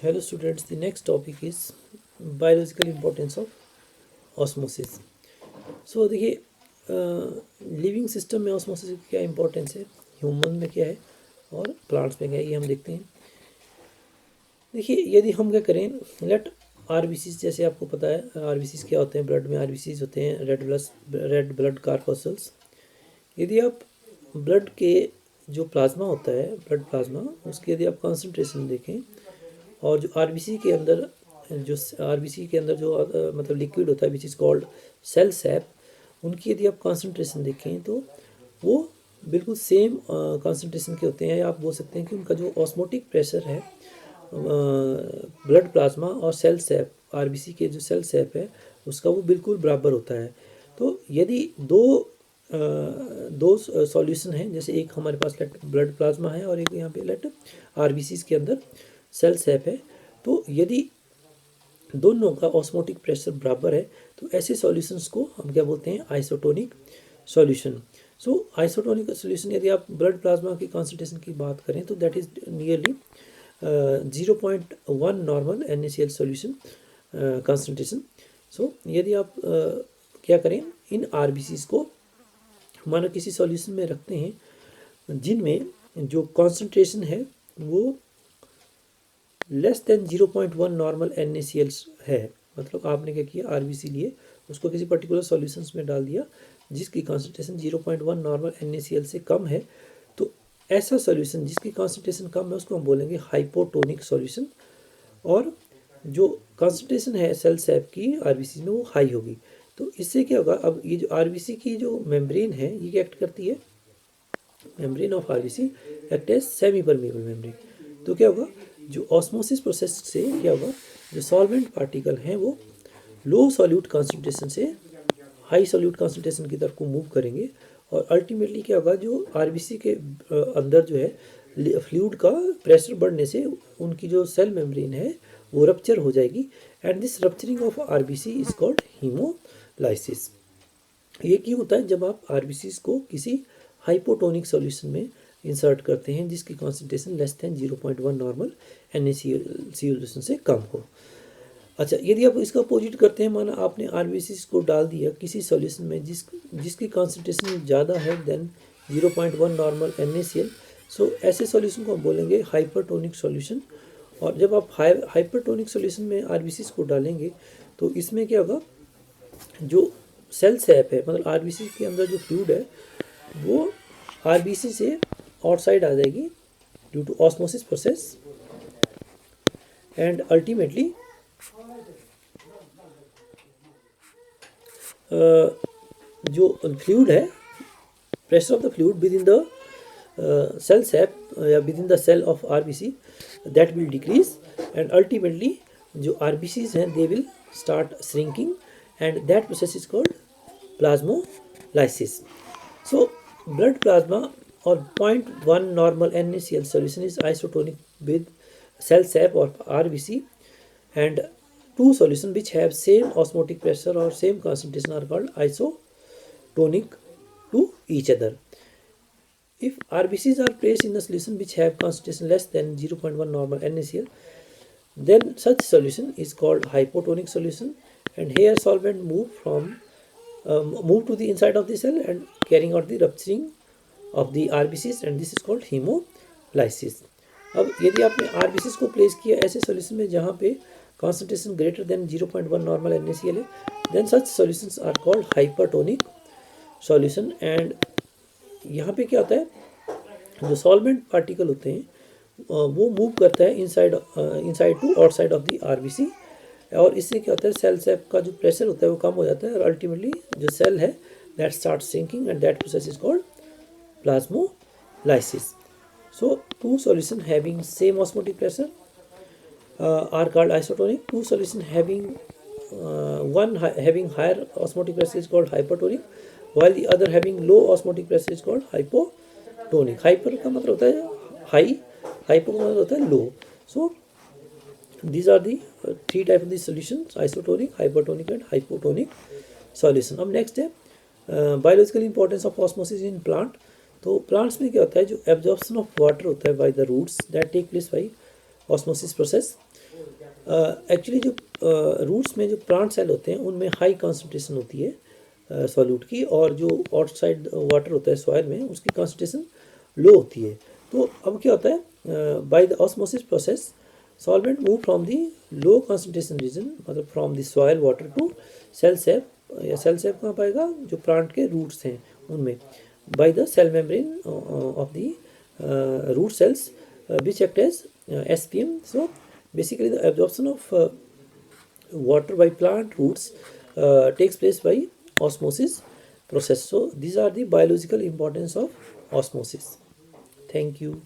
Hello students, the next topic is biological importance of osmosis. So देखिए living system में osmosis की क्या importance है, ह्यूमन में क्या है और प्लांट्स में क्या है, ये हम देखते हैं। देखिए यदि हम क्या करें, लेट आरबीसीज, जैसे आपको पता है आरबीसीज क्या होते हैं, ब्लड में आरबीसीज होते हैं, रेड ब्लड कार्पस्कल्स। यदि आप ब्लड के जो प्लाज्मा होता है, ब्लड प्लाज्मा, उसकी यदि आप कॉन्सेंट्रेशन देखें और जो आरबीसी के अंदर जो मतलब लिक्विड होता है which is called cell sap, उनकी यदि आप कॉन्सेंट्रेशन देखें तो वो बिल्कुल सेम कॉन्सेंट्रेशन के होते हैं। आप बोल सकते हैं कि उनका जो ऑस्मोटिक प्रेशर है ब्लड प्लाज्मा और सेल सैप, आरबीसी के जो सेल सैप है उसका, वो बिल्कुल बराबर होता है। तो यदि दो सॉल्यूशन हैं, जैसे एक हमारे पास लेट ब्लड प्लाज्मा है और एक यहाँ पे लेट आरबीसी के अंदर सेल सैप है, तो यदि दोनों का ऑस्मोटिक प्रेशर बराबर है तो ऐसे सॉल्यूशंस को हम क्या बोलते हैं, आइसोटोनिक सॉल्यूशन। सो आइसोटोनिक सॉल्यूशन, यदि आप ब्लड प्लाज्मा की कॉन्सेंट्रेशन की बात करें तो that is nearly 0.1 normal NaCl solution concentration. So यदि आप क्या करें, इन आरबीसीज को मानो किसी सॉल्यूशन में रखते हैं जिनमें जो कॉन्सेंट्रेशन है वो लेस देन 0.1 नॉर्मल NaCl है, मतलब आपने क्या किया, आरबीसी लिए, उसको किसी पर्टिकुलर सॉल्यूशंस में डाल दिया जिसकी कॉन्सेंट्रेशन 0.1 नॉर्मल NaCl से कम है, तो ऐसा सॉल्यूशन जिसकी कॉन्सेंट्रेशन कम है उसको हम बोलेंगे हाइपोटोनिक सॉल्यूशन, और जो कॉन्सेंट्रेशन है सेल सैप की आरबीसी में वो हाई होगी। तो इससे क्या होगा, अब ये जो आरबीसी की जो मेम्ब्रेन है ये क्या एक्ट करती है, membrane of RBC act as semi permeable membrane. तो क्या होगा, जो ऑस्मोसिस प्रोसेस से क्या होगा, जो सॉल्वेंट पार्टिकल हैं वो लो सॉल्यूट कॉन्सेंट्रेशन से हाई सॉल्यूट कॉन्सेंट्रेशन की तरफ को मूव करेंगे, और अल्टीमेटली क्या होगा, जो आरबीसी के अंदर जो है फ्लूइड का प्रेशर बढ़ने से उनकी जो सेल मेम्ब्रेन है वो रप्चर हो जाएगी, and this rupturing of RBC is called haemolysis. ये क्यों होता है, जब आप आरबीसी को किसी हाइपोटोनिक सॉल्यूशन में इंसर्ट करते हैं जिसकी concentration less than 0.1 normal NaCl solution से कम हो। अच्छा, यदि आप इसका अपोजिट करते हैं, माना आपने आरबीसी को डाल दिया किसी सॉल्यूशन में जिसकी कॉन्सेंट्रेशन ज़्यादा है देन 0.1 नॉर्मल NaCl, सो ऐसे सॉल्यूशन को हम बोलेंगे हाइपरटोनिक सॉल्यूशन। और जब आप हाइपरटोनिक सॉल्यूशन में आरबीसी को डालेंगे तो इसमें क्या होगा, जो सेल सैप है, मतलब आरबीसी के अंदर जो फ्लूइड है वो आरबीसी से आउटसाइड आ जाएगी due to osmosis process, and ultimately जो फ्लूइड है, pressure of the fluid within the cell sap या within the cell of RBC that will decrease, and ultimately जो आरबीसीज हैं they will start shrinking, and that process is called plasmolysis. So blood plasma और 0.1 normal NaCl solution is isotonic with cell sap or RBC, and two solutions which have same osmotic pressure or same concentration are called isotonic to each other. If RBCs are placed in a solution which have concentration less than 0.1 normal NaCl, then such solution is called hypotonic solution, and here solvent move to the inside of the cell and carrying out the rupturing of the RBCs, and this is called hemolysis. अब यदि आपने RBCs को place किया ऐसे solution में जहाँ पे concentration greater than 0.1 normal NaCl है, then such solutions are called hypertonic solution. And यहाँ पे क्या होता है, जो सॉल्वेंट पार्टिकल होते हैं वो मूव करता है inside to outside of the RBC, और इससे क्या होता है, सेल सैप का जो प्रेशर होता है वो कम हो जाता है, और अल्टीमेटली जो सेल है that start sinking, and that process is called plasmolysis. So two solutions having same osmotic pressure are called isotonic. Two solutions having one having higher osmotic pressure is called hypertonic, while the other having low osmotic pressure is called hypotonic. Hyper का मतलब होता है high, hypo का मतलब होता है low. So these are the three types of the solutions: isotonic, hypertonic and hypotonic solution. अब next है biological importance of osmosis in plant. तो प्लांट्स में क्या होता है, जो एब्जॉर्प्शन ऑफ वाटर होता है by the roots that take place by osmosis process. Actually जो रूट्स में जो प्लांट सेल होते हैं उनमें हाई कंसंट्रेशन होती है सॉल्यूट की, और जो आउटसाइड वाटर होता है सॉइल में उसकी कंसंट्रेशन लो होती है। तो अब क्या होता है, by the osmosis process solvent move from the low concentration region, मतलब from the soil water to cell sap, या सेल सेप कहाँ पाएगा, जो प्लांट के रूट्स हैं उनमें, by the cell membrane of the root cells which act as SPM. So basically the absorption of water by plant roots takes place by osmosis process. So these are the biological importance of osmosis. Thank you.